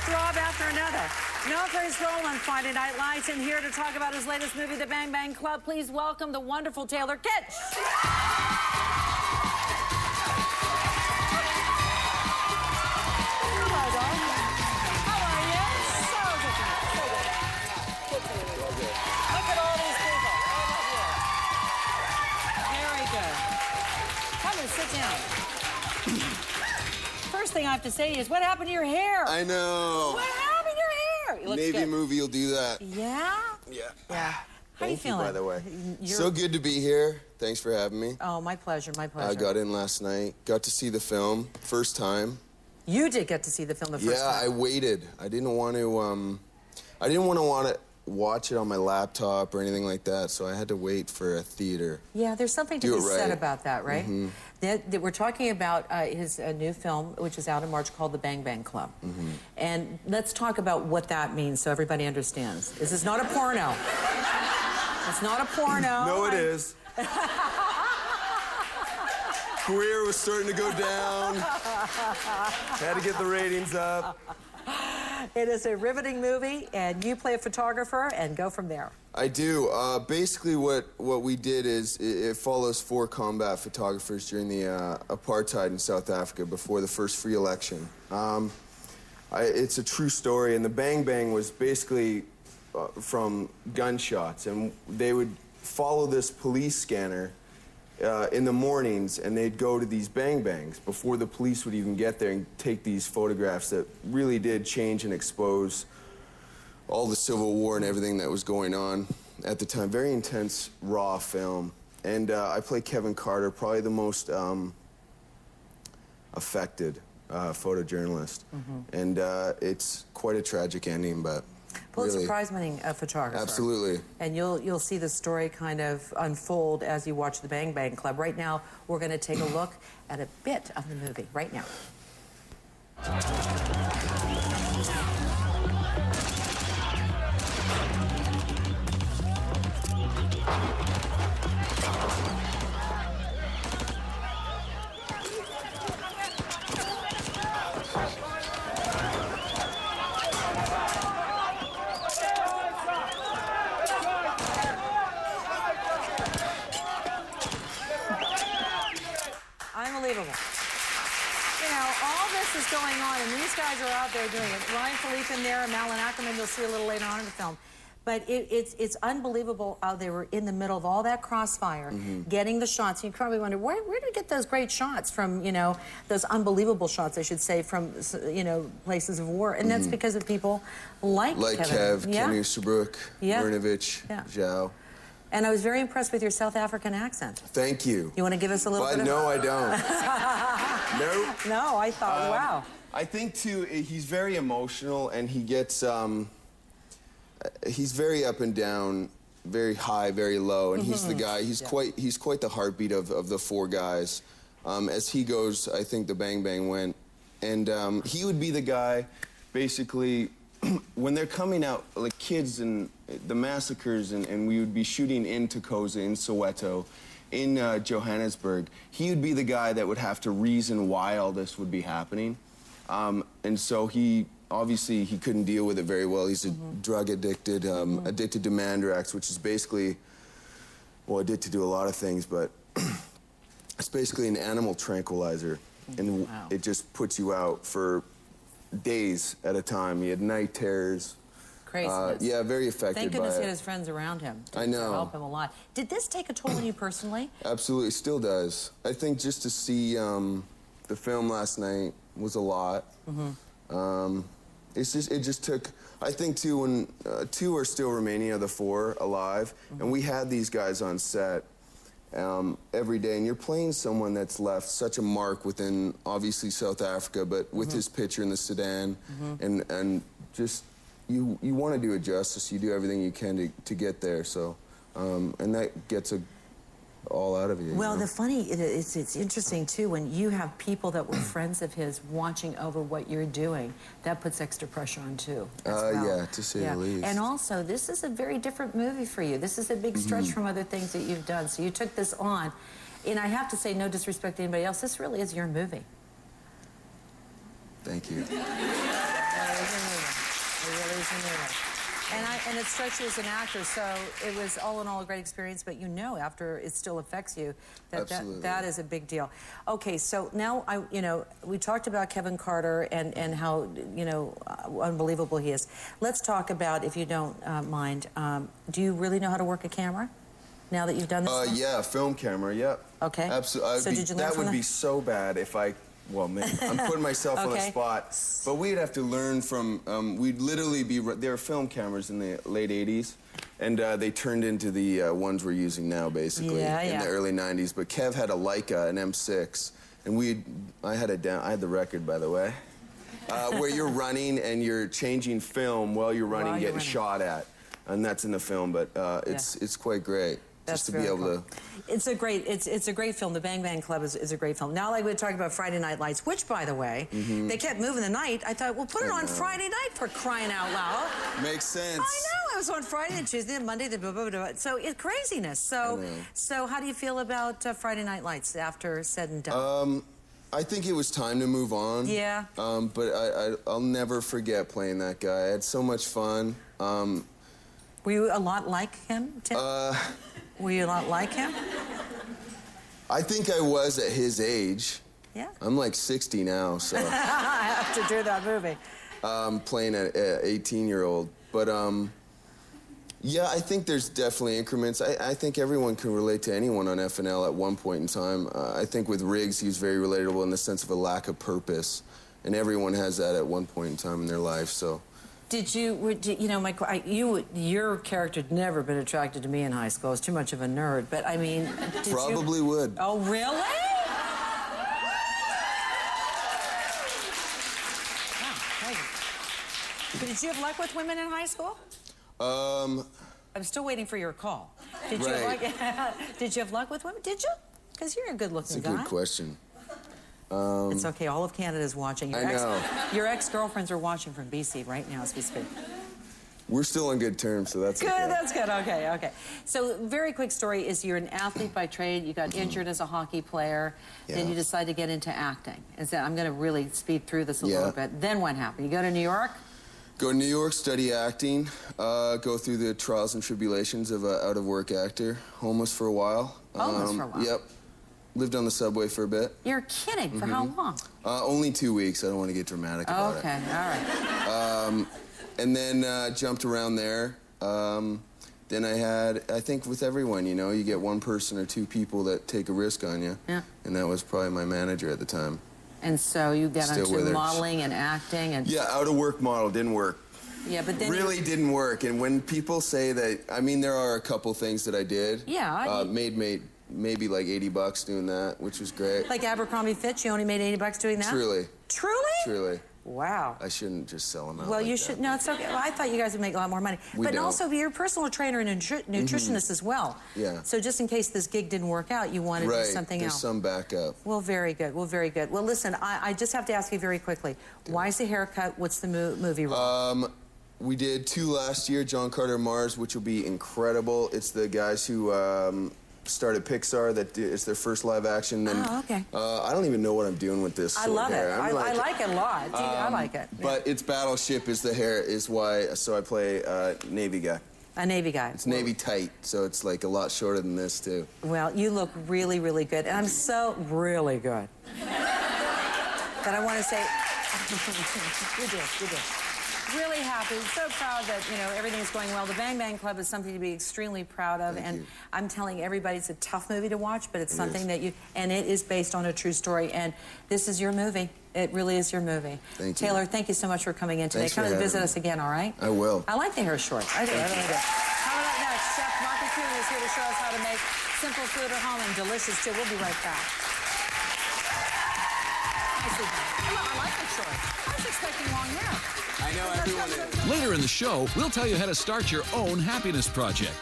throb after another. Known for his role on Friday Night Lights and here to talk about his latest movie, The Bang Bang Club, please welcome the wonderful Taylor Kitsch. Hello, dog. How are you? So good. So good. Look at all these people. Very good. Come and sit down. First thing I have to say is, what happened to your hair? I know. What happened to your hair? It looks Navy good. movie will do that. Yeah? Yeah. Yeah. How you feeling? By the way. So good to be here. Thanks for having me. Oh, my pleasure, my pleasure. I got in last night. Got to see the film. First time. You did get to see the film the first time. Yeah, I waited. I didn't want to watch it on my laptop or anything like that, so I had to wait for a theater. Yeah, there's something to be said about that, right? Mm-hmm. That we're talking about his new film, which is out in March, called The Bang Bang Club. Mm-hmm. And let's talk about what that means so everybody understands. This is not a porno. It's not a porno. No, it is. Career was starting to go down. Had to get the ratings up. It is a riveting movie, and you play a photographer and go from there. I do. Basically, what we did is it follows 4 combat photographers during the apartheid in South Africa before the first free election. It's a true story, and the Bang Bang was basically from gunshots, and they would follow this police scanner in the mornings, and they'd go to these bang bangs before the police would even get there and take these photographs that really did change and expose all the Civil War and everything that was going on at the time. Very intense, raw film. And I play Kevin Carter, probably the most affected photojournalist. Mm-hmm. And it's quite a tragic ending, but Pulitzer Prize-winning photographer. Absolutely. And you'll see the story kind of unfold as you watch The Bang Bang Club. Right now, we're going to take a look at a bit of the movie. Right now. Unbelievable. You know, all this is going on, and these guys are out there doing it. Ryan Philippe in there, and Marilyn Ackerman, you'll see a little later on in the film. But it's unbelievable how they were in the middle of all that crossfire, getting the shots. You probably wonder, where did they get those great shots from, you know, those unbelievable shots, I should say, from, you know, places of war. And that's because of people like Kev, Kenny Seabrook, Murnovich, Zhao. And I was very impressed with your South African accent. Thank you. You want to give us a little bit of... No, I don't. Nope. No, I thought, wow. I think, too, he's very emotional, and he gets... he's very up and down, very high, very low, and he's the guy. He's quite the heartbeat of the 4 guys. As he goes, I think the Bang Bang went. And he would be the guy, basically... when they're coming out, like kids and the massacres, and we would be shooting in Tokoza, in Soweto, in Johannesburg, he would be the guy that would have to reason why all this would be happening. And so obviously he couldn't deal with it very well. He's a drug addicted, addicted to Mandrax, which is basically, well, addicted to a lot of things, but it's basically an animal tranquilizer. And it just puts you out for days at a time. He had night terrors. Craziness. Yeah, very affected by it. Thank goodness he had his friends around him to help him a lot. Did this take a toll on you personally? Absolutely, still does. I think just to see the film last night was a lot. It just took, I think, too, when 2 are still remaining of the 4 alive, and we had these guys on set every day, and you're playing someone that's left such a mark within, obviously, South Africa, but with his picture in the Sudan, and just, you want to do it justice. You do everything you can to get there, so, and that gets all out of you. Well, it's interesting, too, when you have people that were friends of his watching over what you're doing, that puts extra pressure on, too. Yeah, to say the least. And also, this is a very different movie for you. This is a big stretch from other things that you've done. So you took this on, and I have to say, no disrespect to anybody else, this really is your movie. Thank you. It really is your movie. And it strikes you as an actor, so it was all in all a great experience, but you know after it still affects you that is a big deal. Okay, so now we talked about Kevin Carter and how, unbelievable he is. Let's talk about, if you don't mind, do you really know how to work a camera now that you've done this? Yeah, film camera, yep. Okay. Absolutely. So did you learn that would be so bad if I... Well, man, I'm putting myself on the spot. But we'd have to learn from, we'd literally be, there were film cameras in the late 80s, and they turned into the ones we're using now, basically, in the early 90s. But Kev had a Leica, an M6, and I had the record, by the way, where you're running and you're changing film while you're running, getting shot at. And that's in the film, but it's quite great. That's just to be able to... It's a great film. The Bang Bang Club is a great film. Now, like we were talking about Friday Night Lights, which, by the way, they kept moving the night. I thought, well, put it on Friday night for crying out loud. Makes sense. I know. It was on Friday and Tuesday and Monday. So it's craziness. So how do you feel about Friday Night Lights after said and done? I think it was time to move on. Yeah. But I'll never forget playing that guy. I had so much fun. Were you a lot like him, Tim? Were you a lot like him? I think I was at his age. Yeah. I'm like 60 now, so. I have to do that movie. Playing an 18-year-old. But, yeah, I think there's definitely increments. I think everyone can relate to anyone on FNL at one point in time. I think with Riggs, he was very relatable in the sense of a lack of purpose. And everyone has that at one point in time in their life, so. Your character had never been attracted to me in high school. I was too much of a nerd, but I mean... Probably would. Oh, really? But did you have luck with women in high school? I'm still waiting for your call. Did you have luck with women? Did you? Because you're a good-looking guy. That's a good question. It's okay. All of Canada is watching. Your ex-girlfriends are watching from BC right now as we speak. We're still on good terms, so that's good. Okay. That's good. Okay. So, very quick story is you're an athlete by trade. You got injured as a hockey player. Then you decide to get into acting. And so I'm going to really speed through this a little bit. Then what happened? You go to New York? Go to New York, study acting, go through the trials and tribulations of an out-of-work actor. Homeless for a while. Homeless for a while? Yep. Lived on the subway for a bit. You're kidding. For how long? Only 2 weeks. I don't want to get dramatic about it. Okay, all right. And then jumped around there. Then I had, I think with everyone, you get one person or two people that take a risk on you. Yeah. And that was probably my manager at the time. And so you got into modeling and acting and... Yeah, out-of-work model didn't work. Yeah, but then... Really didn't work. And when people say that, I mean, there are a couple things that I did. Yeah. Made maybe like $80 doing that, which was great. Like Abercrombie Fitch, you only made $80 doing that? Truly. Truly? Truly. Wow. I shouldn't just sell them out. Well, you should. No, it's okay. Well, I thought you guys would make a lot more money. But also, you're a personal trainer and nutritionist as well. Yeah. So just in case this gig didn't work out, you wanted to do something else. There's some backup. Well, very good. Well, very good. Well, listen, I just have to ask you very quickly. Why is the haircut? What's the movie role? We did 2 last year, John Carter Mars, which will be incredible. It's the guys who started Pixar. It's their first live action. And, okay. I don't even know what I'm doing with this. I love it. I like it a lot. I like it. But it's Battleship is the hair is why. So I play Navy guy. A Navy guy. It's Navy tight, so it's like a lot shorter than this too. Well, you look really, really good, and I'm so really good. But I want to say, you did. Really happy, so proud that, everything's going well. The Bang Bang Club is something to be extremely proud of, and I'm telling everybody it's a tough movie to watch, but it's something that and it is based on a true story, and this is your movie. It really is your movie. Thank you. Taylor, thank you so much for coming in today. Come and visit us again, all right? I will. I like the hair short. I do. Coming up next, Chef Mark Kuhn is here to show us how to make simple food at home and delicious, too. We'll be right back. I like the shorts. I was expecting long hair. I know everyone is. Later in the show, we'll tell you how to start your own happiness project.